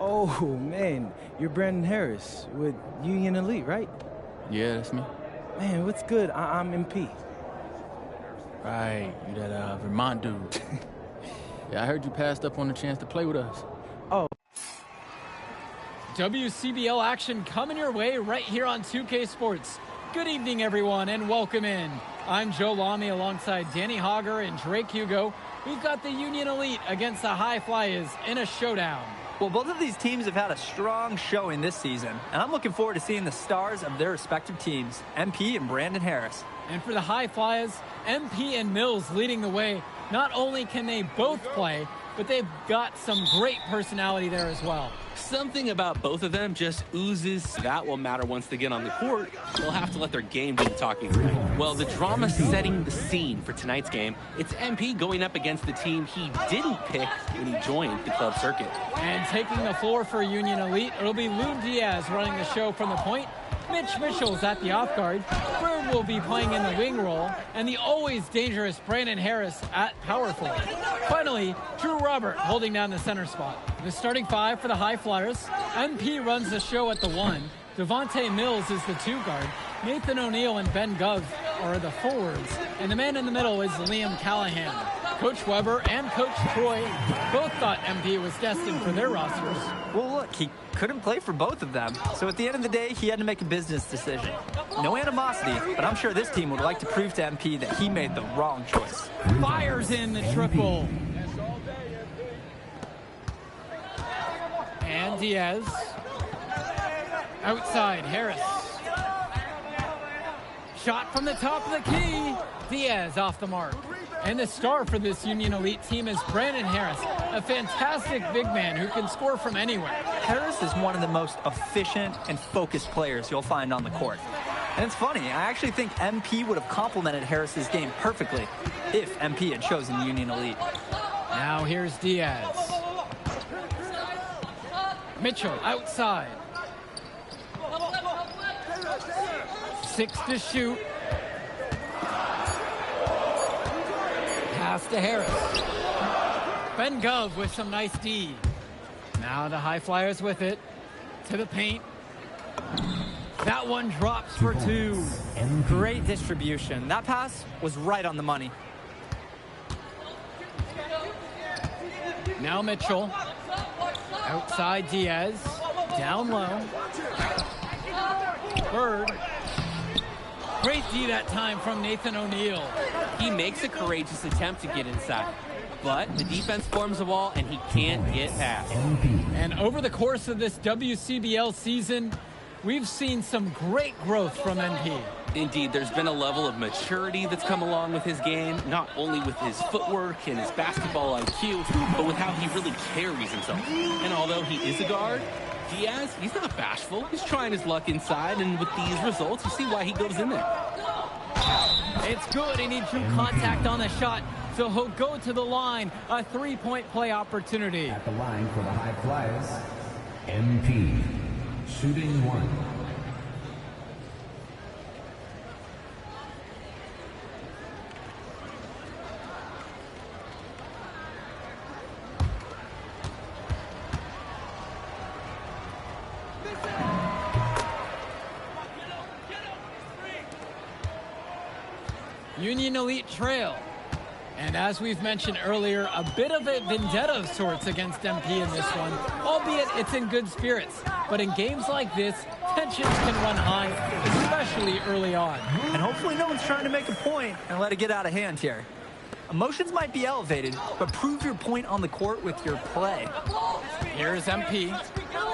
Oh, man, you're Brandon Harris with Union Elite, right? Yeah, that's me. Man, what's good? I'm MP. Right, you that Vermont dude. Yeah, I heard you passed up on the chance to play with us. Oh. WCBL action coming your way right here on 2K Sports. Good evening, everyone, and welcome in. I'm Joe Lamy alongside Danny Hogger and Drake Hugo. We've got the Union Elite against the High Flyers in a showdown. Well, both of these teams have had a strong showing this season, and I'm looking forward to seeing the stars of their respective teams, MP and Brandon Harris. And for the High Flyers, MP and Mills leading the way. Not only can they both play, but they've got some great personality there as well. Something about both of them just oozes. That will matter once they get on the court. They'll have to let their game do the talking tonight. Well, the drama setting the scene for tonight's game, it's MP going up against the team he didn't pick when he joined the club circuit. And taking the floor for Union Elite, it'll be Lou Diaz running the show from the point. Mitch Mitchell's at the off guard. Bird will be playing in the wing role, and the always dangerous Brandon Harris at power forward. Finally, Drew Robert holding down the center spot. The starting five for the High Flyers. MP runs the show at the one. Devontae Mills is the two guard. Nathan O'Neill and Ben Gov are the forwards, and the man in the middle is Liam Callahan. Coach Weber and Coach Troy both thought MP was destined for their rosters. Well, look, he couldn't play for both of them, so at the end of the day, he had to make a business decision. No animosity, but I'm sure this team would like to prove to MP that he made the wrong choice. Fires in the triple. And Diaz. Outside, Harris. Shot from the top of the key. Diaz off the mark. And the star for this Union Elite team is Brandon Harris, a fantastic big man who can score from anywhere. Harris is one of the most efficient and focused players you'll find on the court. And it's funny, I actually think MP would have complemented Harris's game perfectly if MP had chosen Union Elite. Now here's Diaz. Mitchell outside. 6 to shoot. Pass to Harris. Ben Gov with some nice D. Now the High Flyers with it. To the paint. That one drops for two. Great distribution. That pass was right on the money. Now Mitchell. Outside Diaz. Down low. Bird. Great D that time from Nathan O'Neill. He makes a courageous attempt to get inside, but the defense forms a wall and he can't get past. And over the course of this WCBL season, we've seen some great growth from MP. Indeed, there's been a level of maturity that's come along with his game, not only with his footwork and his basketball IQ, but with how he really carries himself. And although he is a guard, Diaz, he's not bashful. He's trying his luck inside, and with these results, you see why he goes in there. It's good. He needs true contact on the shot, so he'll go to the line. A three-point play opportunity. At the line for the High Flyers, MP, shooting one. Union Elite trail. And as we've mentioned earlier, a bit of a vendetta of sorts against MP in this one, albeit it's in good spirits. But in games like this, tensions can run high, especially early on. And hopefully no one's trying to make a point and let it get out of hand here. Emotions might be elevated, but prove your point on the court with your play. Here's MP.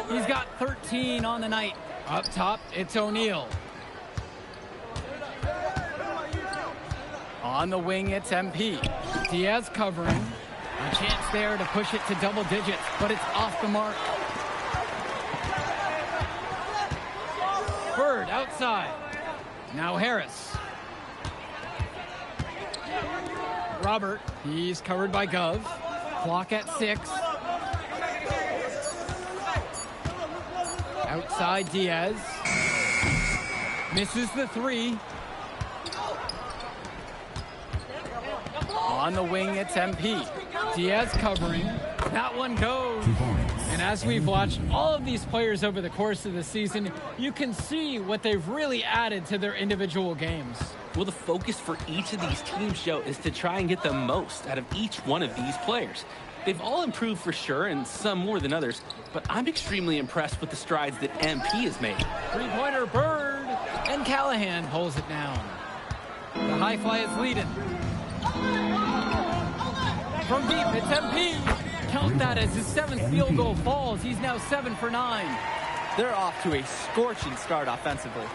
He's got 13 on the night. Up top, it's O'Neill. On the wing, it's MP. Diaz covering. A chance there to push it to double digits, but it's off the mark. Bird outside. Now Harris. Robert, he's covered by Gov. Clock at 6. Outside Diaz. Misses the three. On the wing, it's MP. Diaz covering. That one goes. And as we've watched all of these players over the course of the season, you can see what they've really added to their individual games. Well, the focus for each of these teams, Joe, is to try and get the most out of each one of these players. They've all improved for sure, and some more than others, but I'm extremely impressed with the strides that MP has made. Three-pointer Bird, and Callahan pulls it down. The high fly is leading. From deep, it's MP. Count that as his 7th field goal falls. He's now 7 for 9. They're off to a scorching start offensively.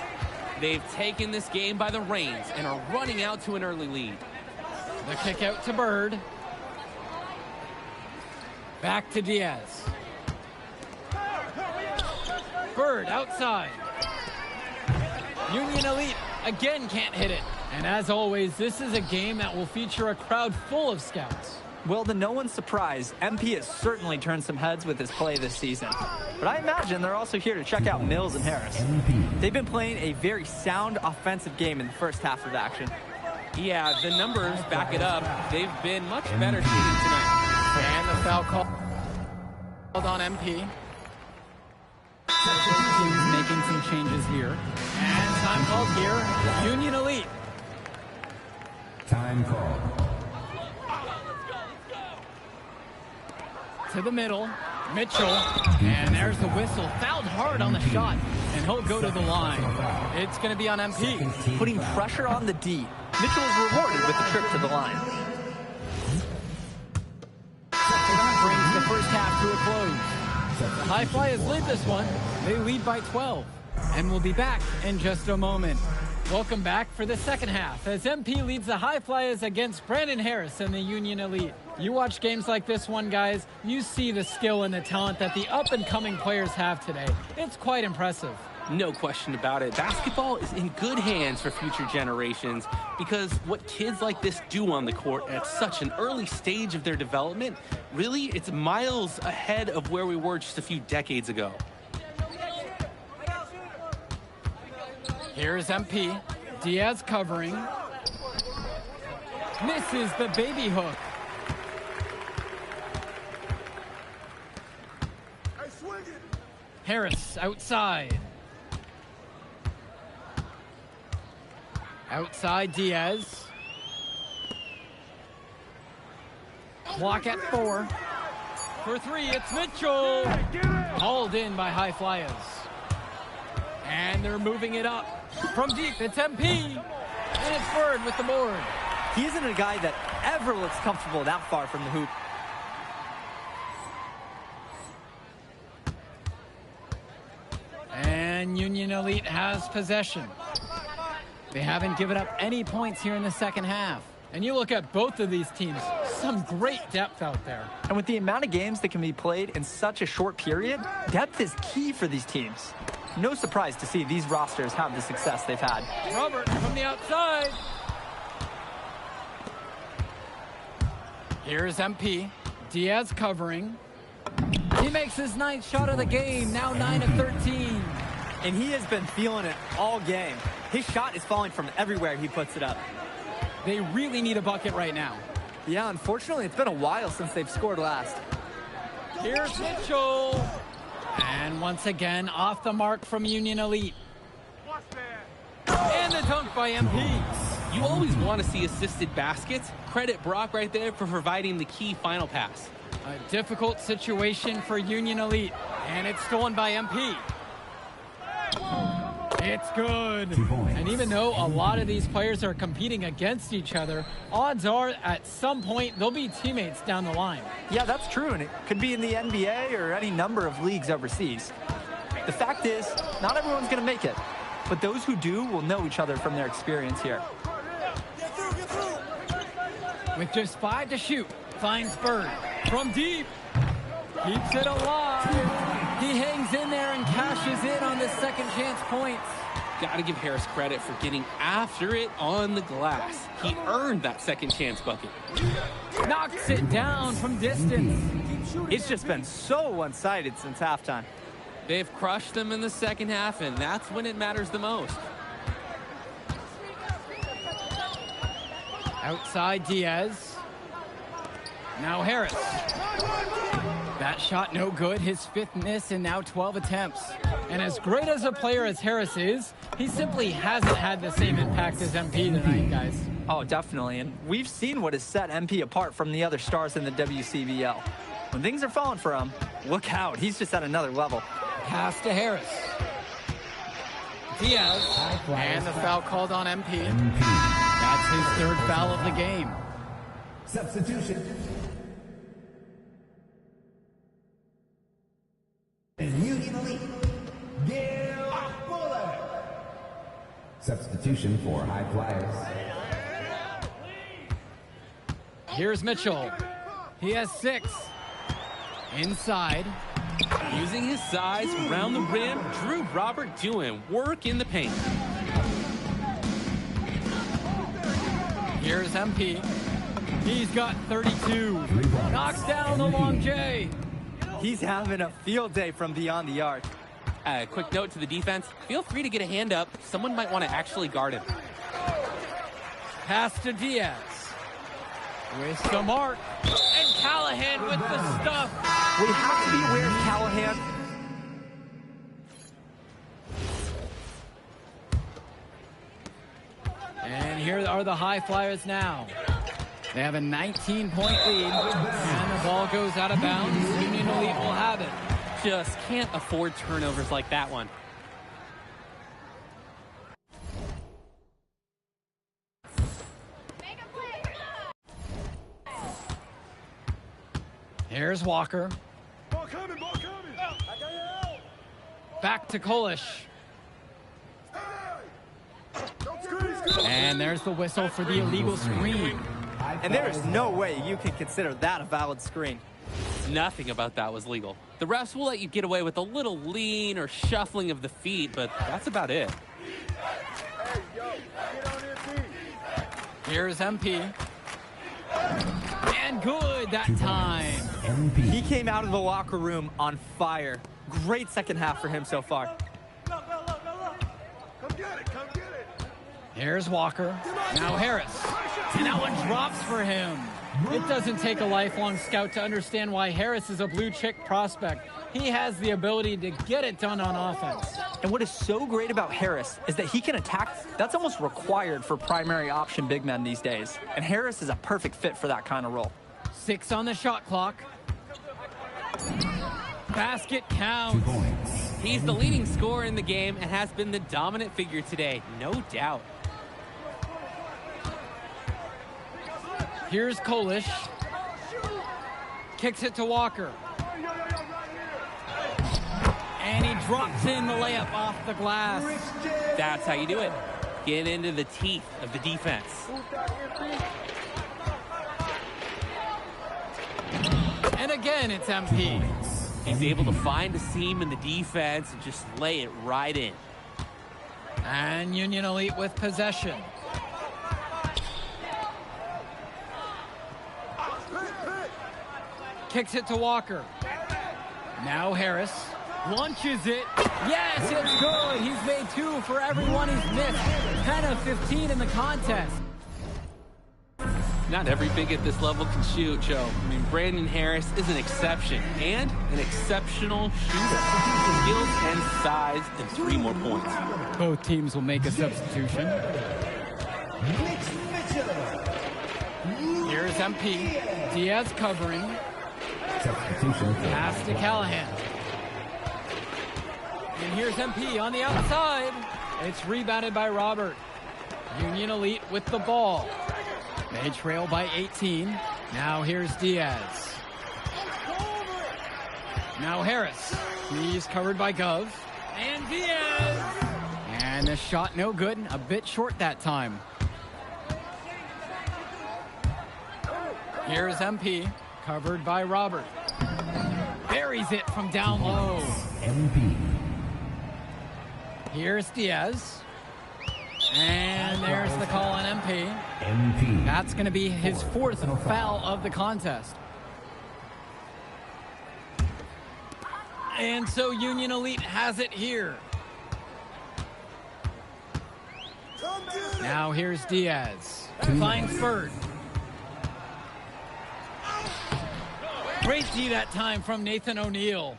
They've taken this game by the reins and are running out to an early lead. The kick out to Bird. Back to Diaz. Bird outside. Union Elite again can't hit it. And as always, this is a game that will feature a crowd full of scouts. Well, to no one's surprise, MP has certainly turned some heads with his play this season. But I imagine they're also here to check out Mills and Harris. They've been playing a very sound offensive game in the first half of action. Yeah, the numbers back it up. They've been much better shooting tonight. And the foul called on MP. He's making some changes here. And time called here. Union Elite. Time call. To the middle. Mitchell. And there's the whistle. Fouled hard on the shot. And he'll go to the line. It's going to be on MP. Putting pressure on the D. Mitchell is rewarded with the trip to the line. Brings the first half to a close. The High Flyers lead this one. They lead by 12. And we'll be back in just a moment. Welcome back for the second half as MP leads the High Flyers against Brandon Harris and the Union Elite. You watch games like this one, guys, you see the skill and the talent that the up-and-coming players have today. It's quite impressive. No question about it. Basketball is in good hands for future generations because what kids like this do on the court at such an early stage of their development, really, it's miles ahead of where we were just a few decades ago. Here's MP. Diaz covering. Misses the baby hook. Harris outside. Outside Diaz. Clock at 4. For 3, it's Mitchell. Hauled in by High Flyers. And they're moving it up. From deep, it's MP. And it's Bird with the board. He isn't a guy that ever looks comfortable that far from the hoop. And Union Elite has possession. They haven't given up any points here in the second half. And you look at both of these teams, some great depth out there. And with the amount of games that can be played in such a short period, depth is key for these teams. No surprise to see these rosters have the success they've had. Robert from the outside. Here's MP. Diaz covering. He makes his 9th shot of the game, now 9 of 13. And he has been feeling it all game. His shot is falling from everywhere he puts it up. They really need a bucket right now. Yeah, unfortunately, it's been a while since they've scored last. Here's Mitchell. And once again, off the mark from Union Elite. And the dunk by MP. You always want to see assisted baskets. Credit Brock right there for providing the key final pass. A difficult situation for Union Elite. And it's stolen by MP. It's good. And even though a lot of these players are competing against each other, odds are at some point they'll be teammates down the line. Yeah, that's true, and it could be in the NBA or any number of leagues overseas. The fact is, not everyone's going to make it, but those who do will know each other from their experience here. With just 5 to shoot, finds Bird from deep. Keeps it alive. He hangs in there and cashes in on the second chance points. Got to give Harris credit for getting after it on the glass. He earned that second chance bucket. Knocks it down from distance. It's just been so one-sided since halftime. They've crushed them in the second half, and that's when it matters the most. Outside Diaz. Now Harris. That shot no good, his 5th miss in now 12 attempts. And as great as a player as Harris is, he simply hasn't had the same impact as MP tonight, guys. Oh, definitely. And we've seen what has set MP apart from the other stars in the WCBL. When things are falling for him, look out. He's just at another level. Pass to Harris. Diaz. And the foul called on MP. That's his 3rd foul of the game. Substitution. Union Elite, Gil Fuller. Substitution for High Flyers. Here's Mitchell. He has 6. Inside. Using his size around the rim, Drew Robert doing work in the paint. Here's MP. He's got 32. Knocks down the long J. He's having a field day from beyond the arc. Quick note to the defense, feel free to get a hand up. Someone might want to actually guard him. Pass to Diaz. With the mark. And Callahan with the stuff. We have to be aware of Callahan. And here are the High Flyers now. They have a 19-point lead, and the ball goes out of bounds. Union Elite will have it. Just can't afford turnovers like that one. Here's Walker. Ball coming, ball coming. Back to Kolish. And there's the whistle for the illegal screen. And there is no way you can consider that a valid screen. Nothing about that was legal. The refs will let you get away with a little lean or shuffling of the feet, but that's about it. Hey, yo, get on your feet. Here's MP. And good that time. He came out of the locker room on fire. Great second half for him so far. Come get it, come get it. Here's Walker. Now Harris. And that one drops for him. It doesn't take a lifelong scout to understand why Harris is a blue chip prospect. He has the ability to get it done on offense. And what is so great about Harris is that he can attack. That's almost required for primary option big men these days. And Harris is a perfect fit for that kind of role. 6 on the shot clock. Basket counts. He's the leading scorer in the game and has been the dominant figure today, no doubt. Here's Kolish. Kicks it to Walker. And he drops in the layup off the glass. That's how you do it. Get into the teeth of the defense. And again, it's MP. He's able to find a seam in the defense and just lay it right in. And Union Elite with possession. Kicks it to Walker. Now Harris launches it. Yes, it's good. He's made 2 for everyone he's missed. 10 of 15 in the contest. Not every big at this level can shoot, Joe. I mean, Brandon Harris is an exception and an exceptional shooter. Skills and size and 3 more points. Both teams will make a substitution. Here's MP. Diaz covering. Substitution. Pass to Callahan. And here's MP on the outside. It's rebounded by Robert. Union Elite with the ball. They trail by 18. Now here's Diaz. Now Harris. He's covered by Gov. And Diaz. And the shot no good. A bit short that time. Here's MP. Covered by Robert. Buries it from down low. MP. Here's Diaz. And there's the call on MP. MP. That's going to be his 4th foul of the contest. And so Union Elite has it here. Now here's Diaz. Finds Bird. Great D that time from Nathan O'Neal.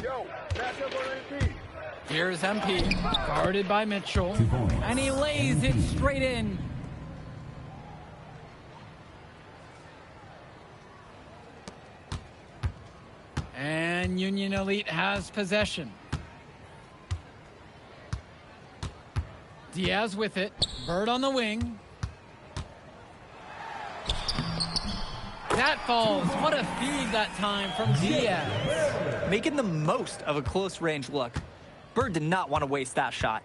Yo, match up on MP. Here's MP, guarded by Mitchell, and he lays it straight in. And Union Elite has possession. Diaz with it, Bird on the wing. That falls. What a feed that time from Diaz. Making the most of a close range look. Bird did not want to waste that shot.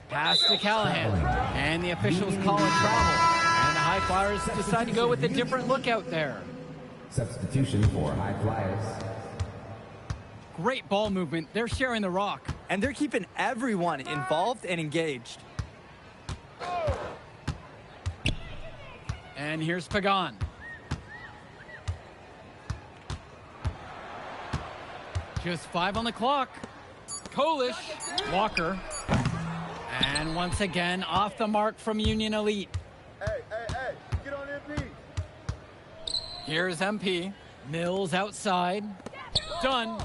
Pass to Callahan, and the officials call a travel. And the High Flyers decide to go with a different look out there. Substitution for High Flyers. Great ball movement. They're sharing the rock. And they're keeping everyone involved and engaged. And here's Pagan. Just 5 on the clock. Kolish, Walker. And once again, off the mark from Union Elite. Hey, get on MP. Here's MP. Mills outside. Done.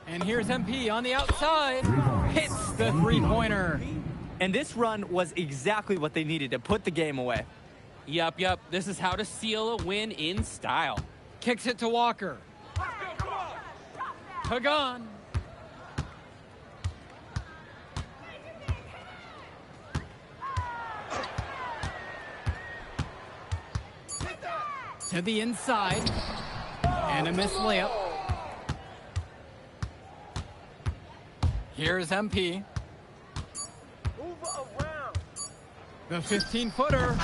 And here's MP on the outside. Hits the three-pointer. And this run was exactly what they needed to put the game away. Yup. This is how to seal a win in style. Kicks it to Walker. Pagan. To the inside. And a missed layup. Here's MP. Move around. The 15-footer.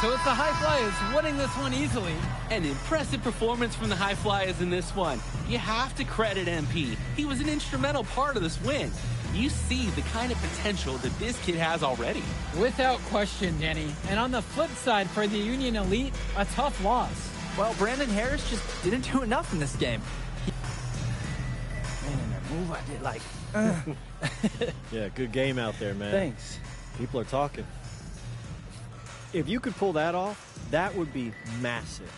So it's the High Flyers winning this one easily. An impressive performance from the High Flyers in this one. You have to credit MP. He was an instrumental part of this win. You see the kind of potential that this kid has already. Without question, Danny. And on the flip side for the Union Elite, a tough loss. Well, Brandon Harris just didn't do enough in this game. Man, that move I did, like, Yeah, good game out there, man. thanks. People are talking. If you could pull that off, that would be massive.